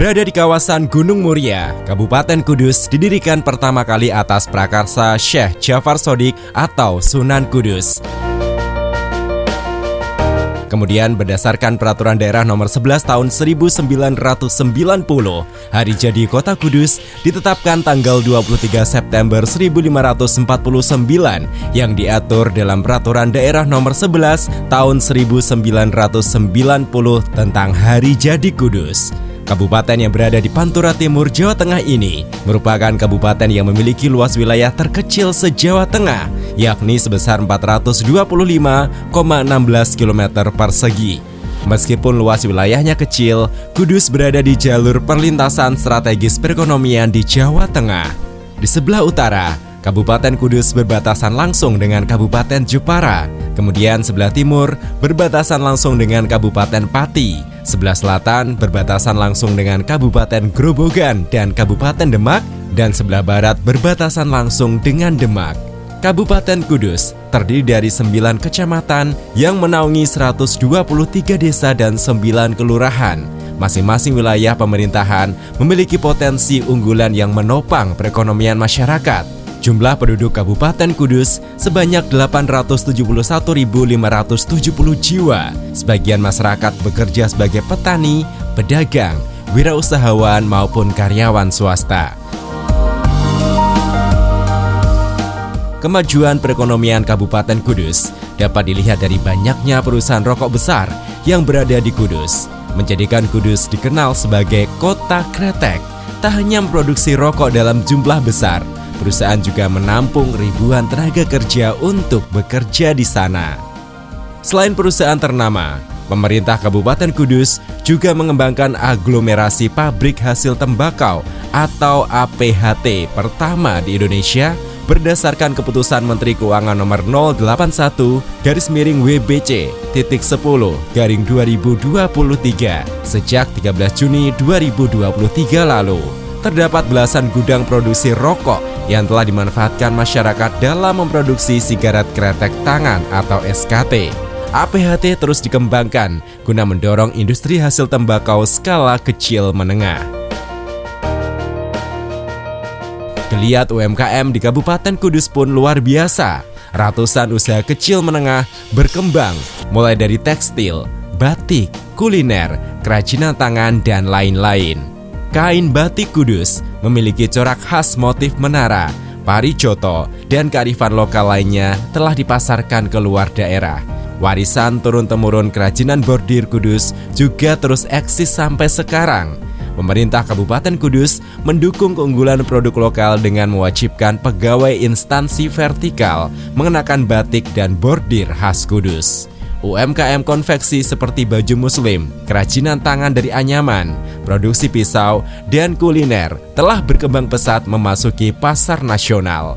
Berada di kawasan Gunung Muria, Kabupaten Kudus didirikan pertama kali atas prakarsa Syekh Ja'far Shadiq atau Sunan Kudus. Kemudian berdasarkan Peraturan Daerah Nomor 11 Tahun 1990, hari jadi Kota Kudus ditetapkan tanggal 23 September 1549 yang diatur dalam Peraturan Daerah Nomor 11 Tahun 1990 tentang Hari Jadi Kudus. Kabupaten yang berada di Pantura Timur, Jawa Tengah ini merupakan kabupaten yang memiliki luas wilayah terkecil se-Jawa Tengah, yakni sebesar 425,16 km persegi. Meskipun luas wilayahnya kecil, Kudus berada di jalur perlintasan strategis perekonomian di Jawa Tengah. Di sebelah utara, Kabupaten Kudus berbatasan langsung dengan Kabupaten Jepara. Kemudian sebelah timur berbatasan langsung dengan Kabupaten Pati. Sebelah selatan berbatasan langsung dengan Kabupaten Grobogan dan Kabupaten Demak. Dan sebelah barat berbatasan langsung dengan Demak. Kabupaten Kudus terdiri dari 9 kecamatan yang menaungi 123 desa dan 9 kelurahan. Masing-masing wilayah pemerintahan memiliki potensi unggulan yang menopang perekonomian masyarakat. Jumlah penduduk Kabupaten Kudus sebanyak 871.570 jiwa. Sebagian masyarakat bekerja sebagai petani, pedagang, wirausahawan maupun karyawan swasta. Kemajuan perekonomian Kabupaten Kudus dapat dilihat dari banyaknya perusahaan rokok besar yang berada di Kudus, menjadikan Kudus dikenal sebagai kota kretek. Tak hanya memproduksi rokok dalam jumlah besar, perusahaan juga menampung ribuan tenaga kerja untuk bekerja di sana. Selain perusahaan ternama, pemerintah Kabupaten Kudus juga mengembangkan aglomerasi pabrik hasil tembakau atau APHT pertama di Indonesia berdasarkan keputusan Menteri Keuangan nomor 081-10/2023 sejak 13 Juni 2023 lalu. Terdapat belasan gudang produksi rokok yang telah dimanfaatkan masyarakat dalam memproduksi sigaret kretek tangan atau SKT. APHT terus dikembangkan guna mendorong industri hasil tembakau skala kecil menengah. Geliat UMKM di Kabupaten Kudus pun luar biasa. Ratusan usaha kecil menengah berkembang, mulai dari tekstil, batik, kuliner, kerajinan tangan, dan lain-lain. Kain batik Kudus memiliki corak khas motif menara, parijoto, dan kearifan lokal lainnya telah dipasarkan ke luar daerah. Warisan turun-temurun kerajinan bordir Kudus juga terus eksis sampai sekarang. Pemerintah Kabupaten Kudus mendukung keunggulan produk lokal dengan mewajibkan pegawai instansi vertikal mengenakan batik dan bordir khas Kudus. UMKM konveksi seperti baju muslim, kerajinan tangan dari anyaman, produksi pisau, dan kuliner telah berkembang pesat memasuki pasar nasional.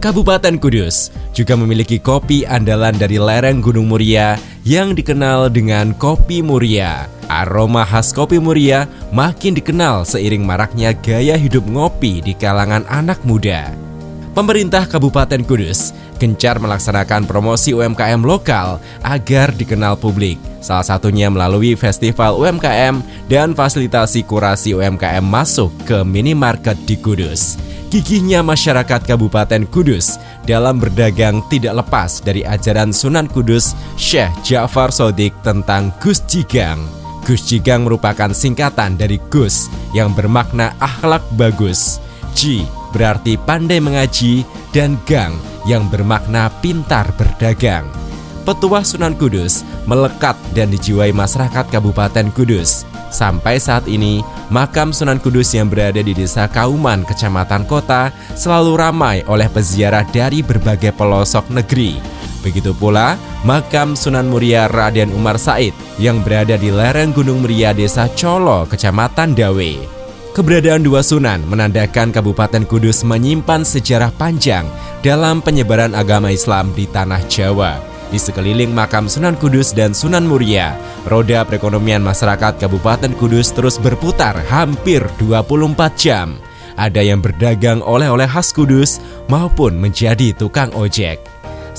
Kabupaten Kudus juga memiliki kopi andalan dari lereng Gunung Muria yang dikenal dengan Kopi Muria. Aroma khas Kopi Muria makin dikenal seiring maraknya gaya hidup ngopi di kalangan anak muda. Pemerintah Kabupaten Kudus gencar melaksanakan promosi UMKM lokal agar dikenal publik, salah satunya melalui festival UMKM dan fasilitasi kurasi UMKM masuk ke minimarket di Kudus. Gigihnya masyarakat Kabupaten Kudus dalam berdagang tidak lepas dari ajaran Sunan Kudus Syekh Ja'far Shadiq tentang Gus Jigang. Gus Jigang merupakan singkatan dari Gus yang bermakna akhlak bagus, Ji berarti pandai mengaji, dan Gang yang bermakna pintar berdagang. Petuah Sunan Kudus melekat dan dijiwai masyarakat Kabupaten Kudus. Sampai saat ini, makam Sunan Kudus yang berada di Desa Kauman, Kecamatan Kota, selalu ramai oleh peziarah dari berbagai pelosok negeri. Begitu pula makam Sunan Muria Raden Umar Said yang berada di lereng Gunung Muria, Desa Colo, Kecamatan Dawe. Keberadaan dua sunan menandakan Kabupaten Kudus menyimpan sejarah panjang dalam penyebaran agama Islam di tanah Jawa. Di sekeliling makam Sunan Kudus dan Sunan Muria, roda perekonomian masyarakat Kabupaten Kudus terus berputar hampir 24 jam. Ada yang berdagang oleh-oleh khas Kudus maupun menjadi tukang ojek.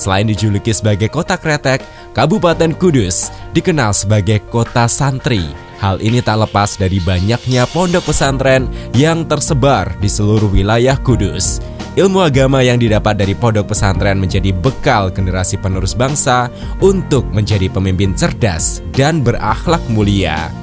Selain dijuluki sebagai kota kretek, Kabupaten Kudus dikenal sebagai kota santri. Hal ini tak lepas dari banyaknya pondok pesantren yang tersebar di seluruh wilayah Kudus. Ilmu agama yang didapat dari pondok pesantren menjadi bekal generasi penerus bangsa untuk menjadi pemimpin cerdas dan berakhlak mulia.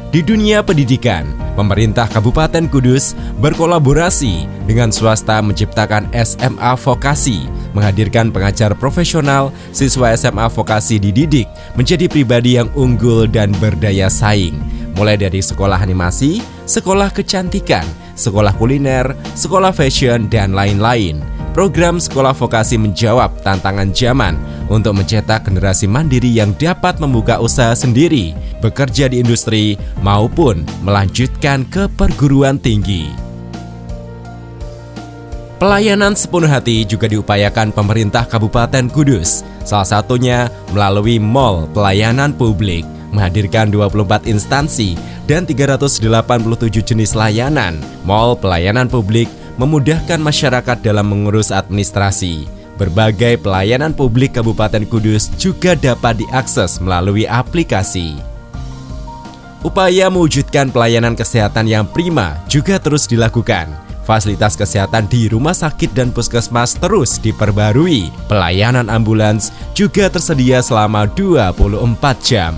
Di dunia pendidikan, pemerintah Kabupaten Kudus berkolaborasi dengan swasta menciptakan SMA Vokasi, menghadirkan pengajar profesional. Siswa SMA Vokasi dididik menjadi pribadi yang unggul dan berdaya saing, mulai dari sekolah animasi, sekolah kecantikan, sekolah kuliner, sekolah fashion, dan lain-lain. Program sekolah vokasi menjawab tantangan zaman untuk mencetak generasi mandiri yang dapat membuka usaha sendiri, bekerja di industri, maupun melanjutkan ke perguruan tinggi. Pelayanan sepenuh hati juga diupayakan pemerintah Kabupaten Kudus, salah satunya melalui Mall Pelayanan Publik, menghadirkan 24 instansi dan 387 jenis layanan. Mall Pelayanan Publik memudahkan masyarakat dalam mengurus administrasi. Berbagai pelayanan publik Kabupaten Kudus juga dapat diakses melalui aplikasi. Upaya mewujudkan pelayanan kesehatan yang prima juga terus dilakukan. Fasilitas kesehatan di rumah sakit dan puskesmas terus diperbarui. Pelayanan ambulans juga tersedia selama 24 jam.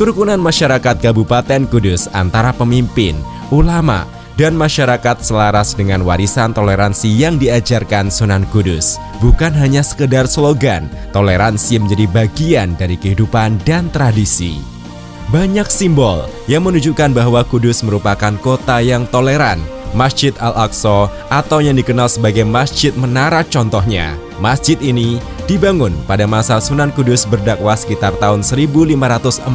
Kerukunan masyarakat Kabupaten Kudus antara pemimpin, ulama, dan masyarakat selaras dengan warisan toleransi yang diajarkan Sunan Kudus. Bukan hanya sekedar slogan, toleransi menjadi bagian dari kehidupan dan tradisi. Banyak simbol yang menunjukkan bahwa Kudus merupakan kota yang toleran. Masjid Al-Aqsa atau yang dikenal sebagai Masjid Menara contohnya. Masjid ini dibangun pada masa Sunan Kudus berdakwah sekitar tahun 1549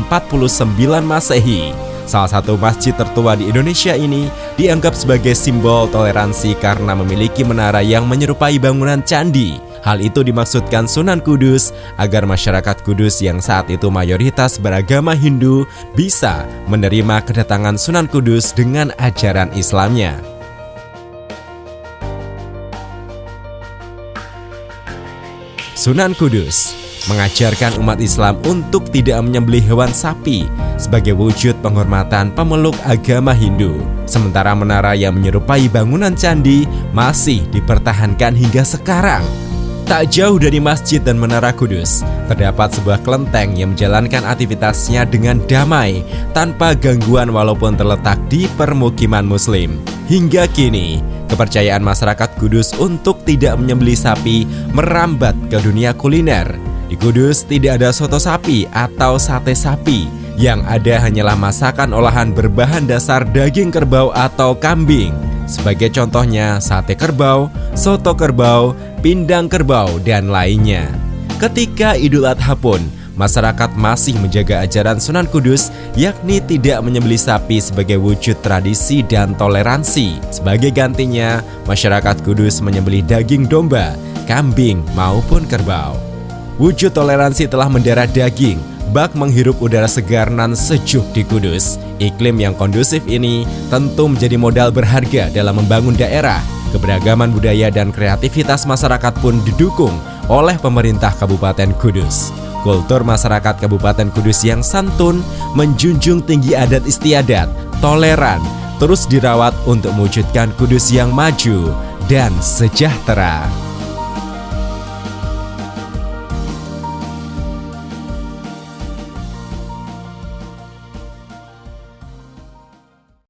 Masehi. Salah satu masjid tertua di Indonesia ini dianggap sebagai simbol toleransi karena memiliki menara yang menyerupai bangunan candi. Hal itu dimaksudkan Sunan Kudus agar masyarakat Kudus yang saat itu mayoritas beragama Hindu bisa menerima kedatangan Sunan Kudus dengan ajaran Islamnya. Sunan Kudus mengajarkan umat Islam untuk tidak menyembelih hewan sapi sebagai wujud penghormatan pemeluk agama Hindu. Sementara menara yang menyerupai bangunan candi masih dipertahankan hingga sekarang. Tak jauh dari masjid dan menara Kudus, terdapat sebuah kelenteng yang menjalankan aktivitasnya dengan damai, tanpa gangguan walaupun terletak di permukiman Muslim. Hingga kini, kepercayaan masyarakat Kudus untuk tidak menyembelih sapi merambat ke dunia kuliner. Di Kudus tidak ada soto sapi atau sate sapi. Yang ada hanyalah masakan olahan berbahan dasar daging kerbau atau kambing. Sebagai contohnya sate kerbau, soto kerbau, pindang kerbau, dan lainnya. Ketika Idul Adha pun, masyarakat masih menjaga ajaran Sunan Kudus, yakni tidak menyembelih sapi sebagai wujud tradisi dan toleransi. Sebagai gantinya, masyarakat Kudus menyembelih daging domba, kambing, maupun kerbau. Wujud toleransi telah mendarah daging, bak menghirup udara segar nan sejuk di Kudus. Iklim yang kondusif ini tentu menjadi modal berharga dalam membangun daerah. Keberagaman budaya dan kreativitas masyarakat pun didukung oleh pemerintah Kabupaten Kudus. Kultur masyarakat Kabupaten Kudus yang santun, menjunjung tinggi adat istiadat, toleran, terus dirawat untuk mewujudkan Kudus yang maju dan sejahtera.